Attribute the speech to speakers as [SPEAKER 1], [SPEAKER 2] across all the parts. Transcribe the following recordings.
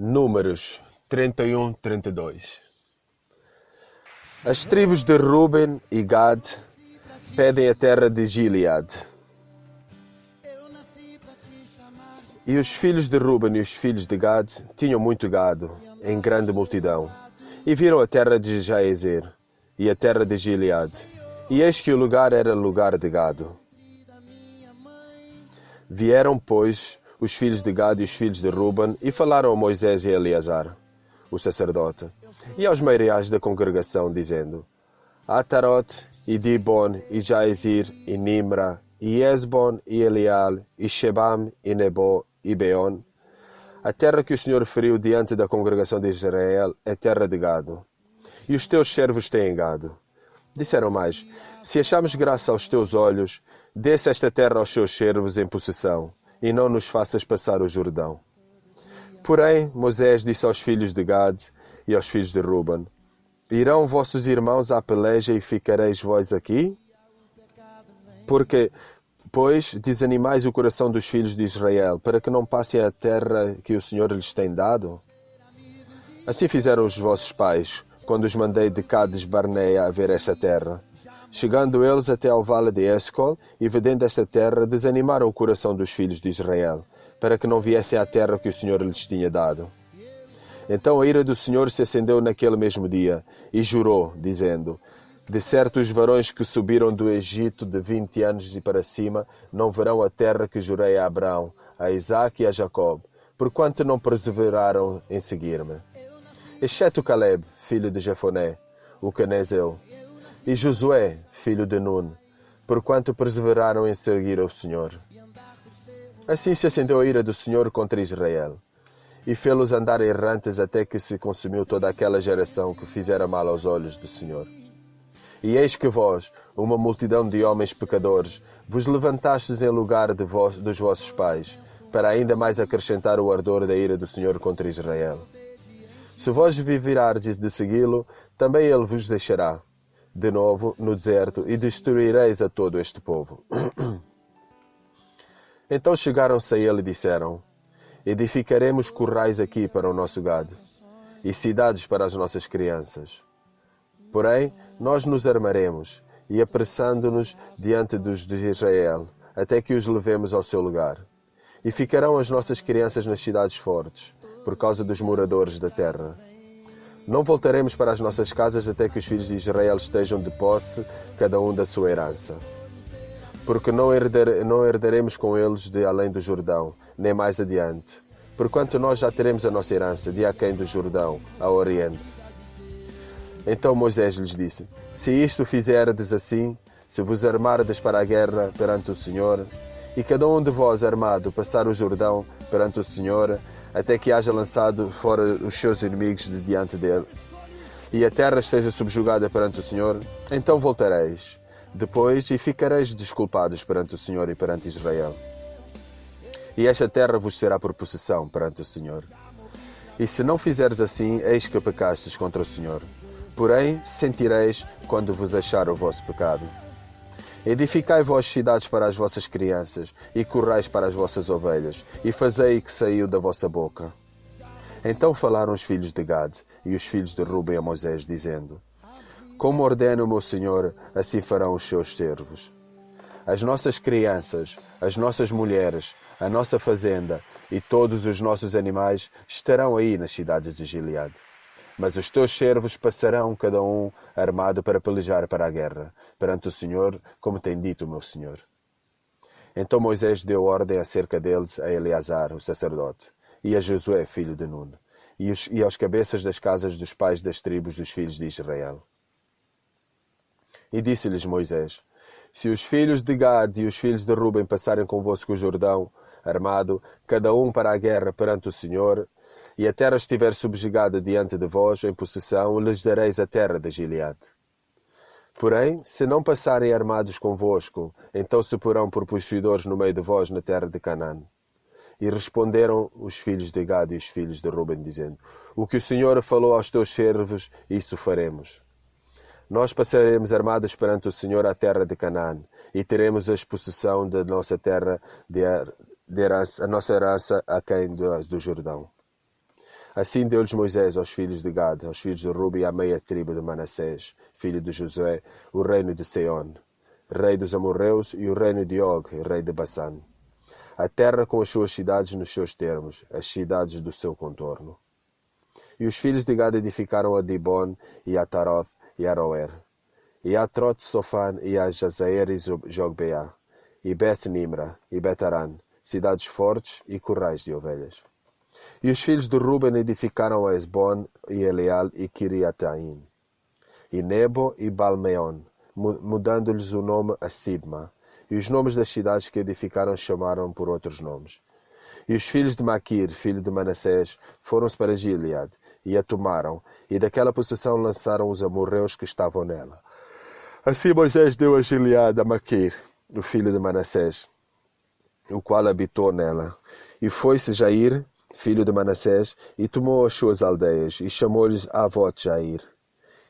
[SPEAKER 1] Números 31, 32. As tribos de Ruben e Gad pedem a terra de Gileade. E os filhos de Ruben e os filhos de Gad tinham muito gado, em grande multidão, e viram a terra de Jaezer e a terra de Gileade, e eis que o lugar era lugar de gado. Vieram, pois, os filhos de Gad e os filhos de Ruben, e falaram a Moisés e a Eleazar, o sacerdote, e aos meireais da congregação, dizendo: Atarote, e Dibon, e Jaezer, e Nimra, e Esbon, e Eleal, e Shebam, e Nebo, e Beon. A terra que o Senhor feriu diante da congregação de Israel é terra de gado, e os teus servos têm gado. Disseram mais: Se achamos graça aos teus olhos, desce esta terra aos seus servos em possessão, e não nos faças passar o Jordão. Porém, Moisés disse aos filhos de Gad e aos filhos de Ruben: Irão vossos irmãos à peleja e ficareis vós aqui? Porque, pois, desanimais o coração dos filhos de Israel, para que não passem a terra que o Senhor lhes tem dado? Assim fizeram os vossos pais, quando os mandei de Cades Barneia a ver esta terra. Chegando eles até ao vale de Escol, e vedendo esta terra, desanimaram o coração dos filhos de Israel, para que não viessem à terra que o Senhor lhes tinha dado. Então a ira do Senhor se acendeu naquele mesmo dia, e jurou, dizendo: De certo os varões que subiram do Egito de 20 anos e para cima não verão a terra que jurei a Abraão, a Isaque e a Jacob, porquanto não perseveraram em seguir-me. Exceto Caleb, filho de Jefoné, o canezeu, e Josué, filho de Nun, porquanto perseveraram em seguir ao Senhor. Assim se acendeu a ira do Senhor contra Israel, e fê-los andar errantes até que se consumiu toda aquela geração que fizera mal aos olhos do Senhor. E eis que vós, uma multidão de homens pecadores, vos levantastes em lugar dos vossos pais, para ainda mais acrescentar o ardor da ira do Senhor contra Israel. Se vós virardes de segui-lo, também ele vos deixará, de novo, no deserto, e destruireis a todo este povo. Então chegaram-se a ele e disseram: Edificaremos currais aqui para o nosso gado, e cidades para as nossas crianças. Porém, nós nos armaremos, e apressando-nos diante dos de Israel, até que os levemos ao seu lugar. E ficarão as nossas crianças nas cidades fortes, por causa dos moradores da terra. Não voltaremos para as nossas casas até que os filhos de Israel estejam de posse, cada um da sua herança. Porque não herdaremos com eles de além do Jordão, nem mais adiante, porquanto nós já teremos a nossa herança de aquém do Jordão, a oriente. Então Moisés lhes disse: Se isto fizerdes assim, se vos armardes para a guerra perante o Senhor, e cada um de vós armado passar o Jordão perante o Senhor, até que haja lançado fora os seus inimigos de diante dele, e a terra esteja subjugada perante o Senhor, então voltareis, depois, e ficareis desculpados perante o Senhor e perante Israel. E esta terra vos será por possessão perante o Senhor. E se não fizeres assim, eis que pecastes contra o Senhor. Porém, sentireis quando vos achar o vosso pecado. Edificai vós cidades para as vossas crianças, e currais para as vossas ovelhas, e fazei que saiu da vossa boca. Então falaram os filhos de Gad e os filhos de Ruben a Moisés, dizendo: Como ordena o meu Senhor, assim farão os seus servos. As nossas crianças, as nossas mulheres, a nossa fazenda e todos os nossos animais estarão aí nas cidades de Gileade. Mas os teus servos passarão cada um armado para pelejar para a guerra, perante o Senhor, como tem dito o meu Senhor. Então Moisés deu ordem acerca deles a Eleazar, o sacerdote, e a Josué, filho de Nun, e aos cabeças das casas dos pais das tribos dos filhos de Israel. E disse-lhes Moisés: Se os filhos de Gad e os filhos de Ruben passarem convosco o Jordão, armado, cada um para a guerra perante o Senhor, e a terra estiver subjugada diante de vós, em possessão, lhes dareis a terra de Gileade. Porém, se não passarem armados convosco, então se porão por possuidores no meio de vós na terra de Canaã. E responderam os filhos de Gad e os filhos de Ruben, dizendo: O que o Senhor falou aos teus servos, isso faremos. Nós passaremos armados perante o Senhor à terra de Canaã, e teremos a possessão da nossa terra de herança, a nossa herança aquém do Jordão. Assim deu-lhes Moisés aos filhos de Gad, aos filhos de Ruben e à meia tribo de Manassés, filho de Josué, o reino de Seon, rei dos amorreus, e o reino de Og, rei de Basã. A terra com as suas cidades nos seus termos, as cidades do seu contorno. E os filhos de Gad edificaram a Dibon, e a Taroth, e a Aroer, e a Atrot-Sofan, e a Jazaer e Jogbeá, e Bet-Nimra, e Bet-Aran, cidades fortes e currais de ovelhas. E os filhos de Ruben edificaram a Esbon, e Eleal, e Kiriataim, e Nebo, e Balmeon, mudando-lhes o nome a Sibma, e os nomes das cidades que edificaram chamaram por outros nomes. E os filhos de Maquir, filho de Manassés, foram-se para Gilead, e a tomaram, e daquela possessão lançaram os amorreus que estavam nela. Assim Moisés deu a Gilead a Maquir, o filho de Manassés, o qual habitou nela. E foi-se Jair, filho de Manassés, e tomou as suas aldeias, e chamou-lhes Avot Jair.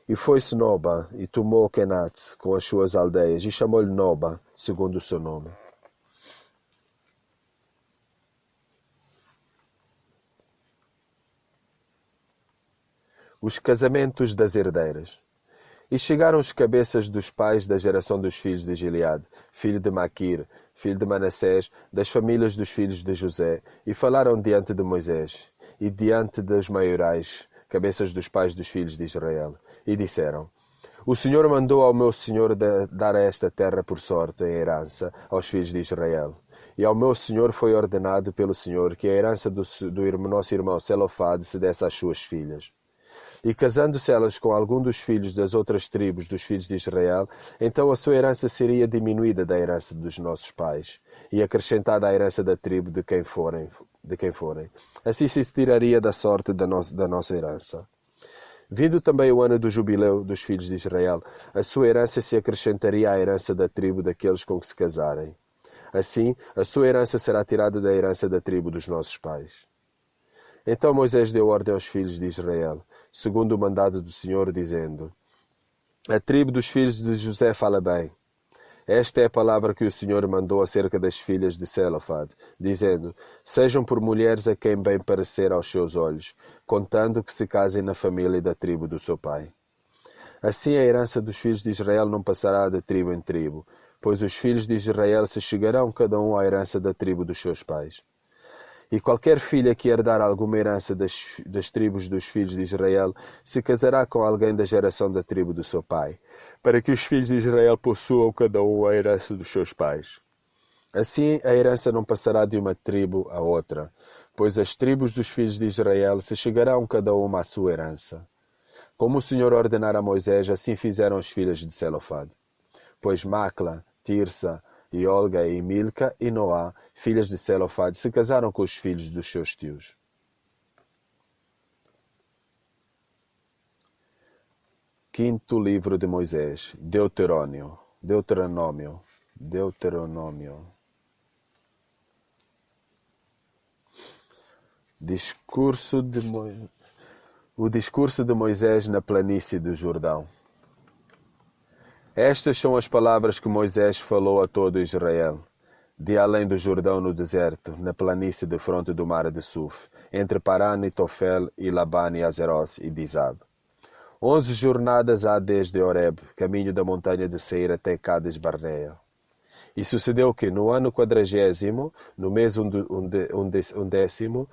[SPEAKER 1] E foi-se Noba, e tomou Kenat, com as suas aldeias, e chamou-lhe Noba, segundo o seu nome. Os casamentos das herdeiras. E chegaram os cabeças dos pais da geração dos filhos de Gilead, filho de Maquir, filho de Manassés, das famílias dos filhos de José, e falaram diante de Moisés, e diante dos maiorais, cabeças dos pais dos filhos de Israel, e disseram: O Senhor mandou ao meu senhor dar esta terra por sorte em herança aos filhos de Israel. E ao meu senhor foi ordenado pelo Senhor que a herança do nosso irmão Zelofade se desse às suas filhas. E casando-se elas com algum dos filhos das outras tribos dos filhos de Israel, então a sua herança seria diminuída da herança dos nossos pais, e acrescentada à herança da tribo de quem forem. Assim se tiraria da sorte da nossa herança. Vindo também o ano do jubileu dos filhos de Israel, a sua herança se acrescentaria à herança da tribo daqueles com que se casarem. Assim, a sua herança será tirada da herança da tribo dos nossos pais. Então Moisés deu ordem aos filhos de Israel, segundo o mandado do Senhor, dizendo: A tribo dos filhos de José fala bem. Esta é a palavra que o Senhor mandou acerca das filhas de Zelofade, dizendo: Sejam por mulheres a quem bem parecer aos seus olhos, contando que se casem na família da tribo do seu pai. Assim a herança dos filhos de Israel não passará de tribo em tribo, pois os filhos de Israel se chegarão cada um à herança da tribo dos seus pais. E qualquer filha que herdar alguma herança das tribos dos filhos de Israel se casará com alguém da geração da tribo do seu pai, para que os filhos de Israel possuam cada um a herança dos seus pais. Assim a herança não passará de uma tribo a outra, pois as tribos dos filhos de Israel se chegarão cada uma à sua herança. Como o Senhor ordenara a Moisés, assim fizeram as filhas de Zelofade. Pois Macla, Tirsa, e Olga e Milca e Noá, filhas de Zelofade, se casaram com os filhos dos seus tios. Quinto livro de Moisés, Deuteronômio. O discurso de Moisés na planície do Jordão. Estas são as palavras que Moisés falou a todo Israel, de além do Jordão no deserto, na planície de fronte do mar de Suf, entre Paran e Tofel e Laban e Azeroth e Dizab. 11 jornadas há desde Horeb, caminho da montanha de Seir até Cades Barnea. E sucedeu que no ano 40º, no mês undécimo,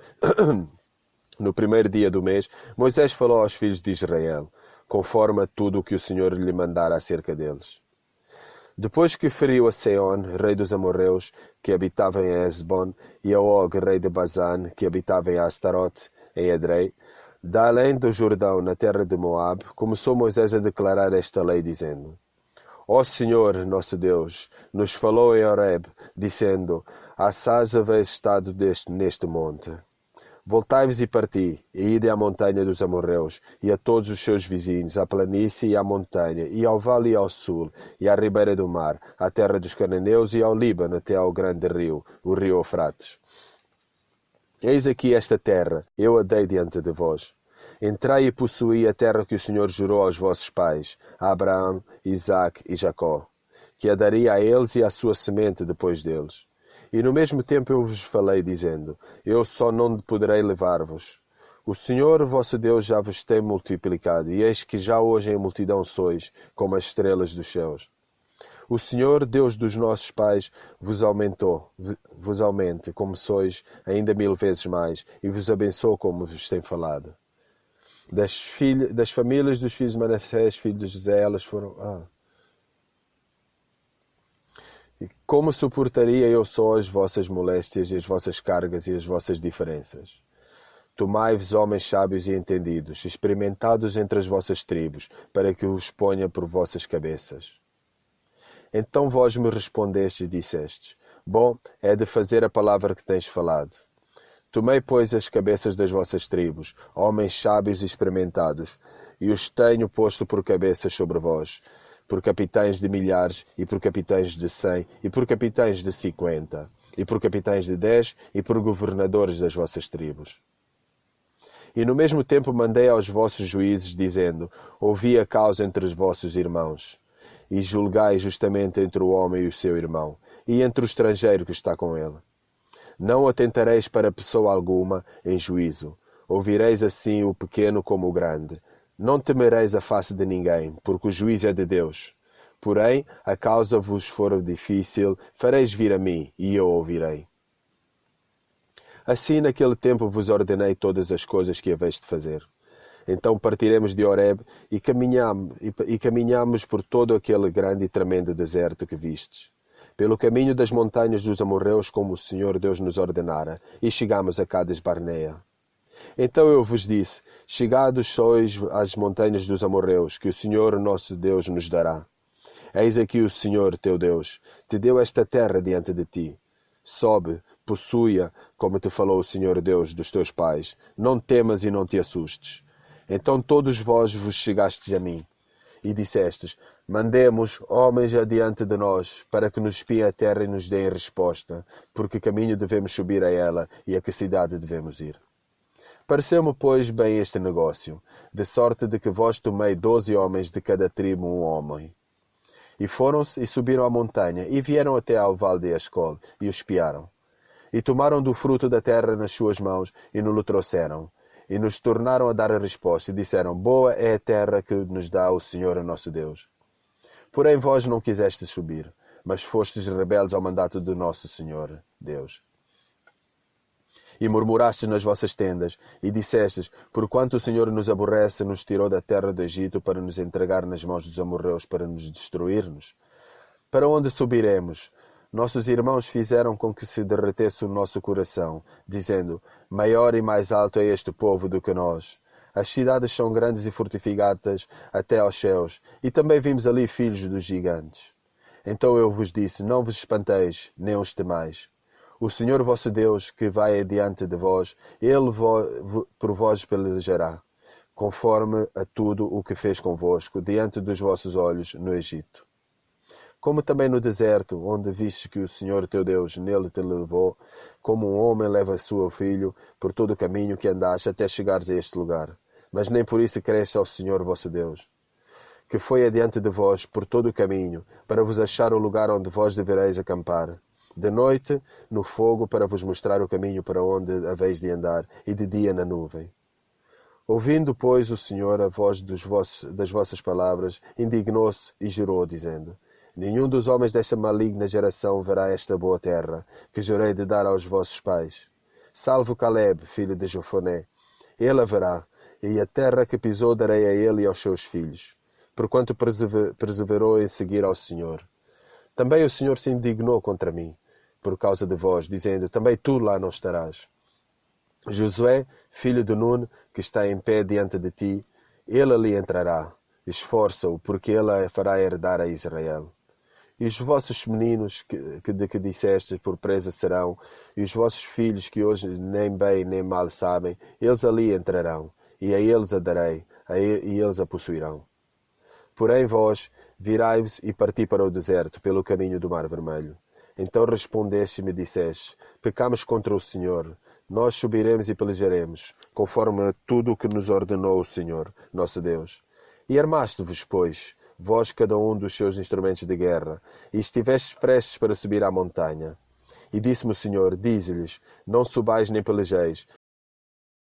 [SPEAKER 1] no primeiro dia do mês, Moisés falou aos filhos de Israel, conforme a tudo o que o Senhor lhe mandara acerca deles. Depois que feriu a Seon, rei dos amorreus, que habitava em Esbon, e a Og, rei de Basã, que habitava em Astarote, em Edrei, da além do Jordão, na terra de Moab, começou Moisés a declarar esta lei, dizendo: Ó Senhor, nosso Deus, nos falou em Horeb, dizendo: Assaz haveis estado neste monte. Voltai-vos e parti, e ide à montanha dos amorreus, e a todos os seus vizinhos, à planície e à montanha, e ao vale e ao sul, e à ribeira do mar, à terra dos cananeus e ao Líbano, até ao grande rio, o rio Eufrates. Eis aqui esta terra, eu a dei diante de vós. Entrai e possuí a terra que o Senhor jurou aos vossos pais, a Abraão, Isaque e Jacó, que a daria a eles e à sua semente depois deles. E no mesmo tempo eu vos falei, dizendo: Eu só não poderei levar-vos. O Senhor vosso Deus já vos tem multiplicado, e eis que já hoje em multidão sois, como as estrelas dos céus. O Senhor, Deus dos nossos pais, vos aumente, como sois, ainda 1000 vezes mais, e vos abençoe como vos tem falado. Das famílias dos filhos de Manassés, filhos de José, elas foram... E como suportaria eu só as vossas moléstias e as vossas cargas e as vossas diferenças? Tomai-vos homens sábios e entendidos, experimentados entre as vossas tribos, para que os ponha por vossas cabeças. Então vós me respondestes e dissestes: Bom, é de fazer a palavra que tens falado. Tomei, pois, as cabeças das vossas tribos, homens sábios e experimentados, e os tenho posto por cabeças sobre vós, por capitães de milhares, e por capitães de 100, e por capitães de 50, e por capitães de 10, e por governadores das vossas tribos. E no mesmo tempo mandei aos vossos juízes, dizendo: Ouvi a causa entre os vossos irmãos, e julgai justamente entre o homem e o seu irmão, e entre o estrangeiro que está com ele. Não atentareis para pessoa alguma em juízo. Ouvireis assim o pequeno como o grande. Não temereis a face de ninguém, porque o juízo é de Deus. Porém, a causa vos for difícil, fareis vir a mim, e eu ouvirei. Assim, naquele tempo vos ordenei todas as coisas que haveis de fazer. Então partiremos de Horeb e caminhamos por todo aquele grande e tremendo deserto que vistes, pelo caminho das montanhas dos amorreus, como o Senhor Deus nos ordenara, e chegamos a Cades Barnea. Então eu vos disse: Chegados sois às montanhas dos amorreus, que o Senhor nosso Deus nos dará. Eis aqui o Senhor teu Deus te deu esta terra diante de ti. Sobe, possui-a, como te falou o Senhor Deus dos teus pais. Não temas e não te assustes. Então todos vós vos chegastes a mim, e dissestes: Mandemos homens adiante de nós, para que nos espiem a terra e nos deem resposta, por que caminho devemos subir a ela e a que cidade devemos ir. Pareceu-me, pois, bem este negócio, de sorte de que vós tomei 12 homens de cada tribo, um homem. E foram-se e subiram à montanha, e vieram até ao vale de Escol, e o espiaram. E tomaram do fruto da terra nas suas mãos, e nos-lo trouxeram. E nos tornaram a dar a resposta, e disseram: Boa é a terra que nos dá o Senhor, nosso Deus. Porém vós não quisestes subir, mas fostes rebeldes ao mandato do nosso Senhor, Deus. E murmurastes nas vossas tendas, e dissestes: Porquanto o Senhor nos aborrece, nos tirou da terra do Egito para nos entregar nas mãos dos amorreus, para nos destruir-nos. Para onde subiremos? Nossos irmãos fizeram com que se derretesse o nosso coração, dizendo: Maior e mais alto é este povo do que nós. As cidades são grandes e fortificadas até aos céus, e também vimos ali filhos dos gigantes. Então eu vos disse: Não vos espanteis, nem os temais. O Senhor vosso Deus, que vai adiante de vós, Ele por vós pelejará, conforme a tudo o que fez convosco, diante dos vossos olhos no Egito. Como também no deserto, onde vistes que o Senhor teu Deus nele te levou, como um homem leva seu filho por todo o caminho que andaste até chegares a este lugar. Mas nem por isso cresce ao Senhor vosso Deus, que foi adiante de vós por todo o caminho, para vos achar o lugar onde vós devereis acampar. De noite, no fogo, para vos mostrar o caminho para onde haveis de andar, e de dia na nuvem. Ouvindo, pois, o Senhor a voz das vossas palavras, indignou-se e jurou, dizendo: Nenhum dos homens desta maligna geração verá esta boa terra, que jurei de dar aos vossos pais. Salvo Caleb, filho de Jefoné. Ele a verá, e a terra que pisou darei a ele e aos seus filhos, porquanto perseverou em seguir ao Senhor. Também o Senhor se indignou contra mim, por causa de vós, dizendo: Também tu lá não estarás. Josué, filho de Nun, que está em pé diante de ti, ele ali entrará. Esforça-o, porque ele a fará herdar a Israel. E os vossos meninos que disseste por presa serão, e os vossos filhos que hoje nem bem nem mal sabem, eles ali entrarão, e a eles a darei, e eles a possuirão. Porém vós, virai-vos e parti para o deserto, pelo caminho do Mar Vermelho. Então respondeste e me disseste: Pecamos contra o Senhor. Nós subiremos e pelejaremos, conforme a tudo o que nos ordenou o Senhor, nosso Deus. E armaste-vos, pois, vós cada um dos seus instrumentos de guerra, e estivestes prestes para subir à montanha. E disse-me o Senhor: Dize-lhes: Não subais nem pelejeis,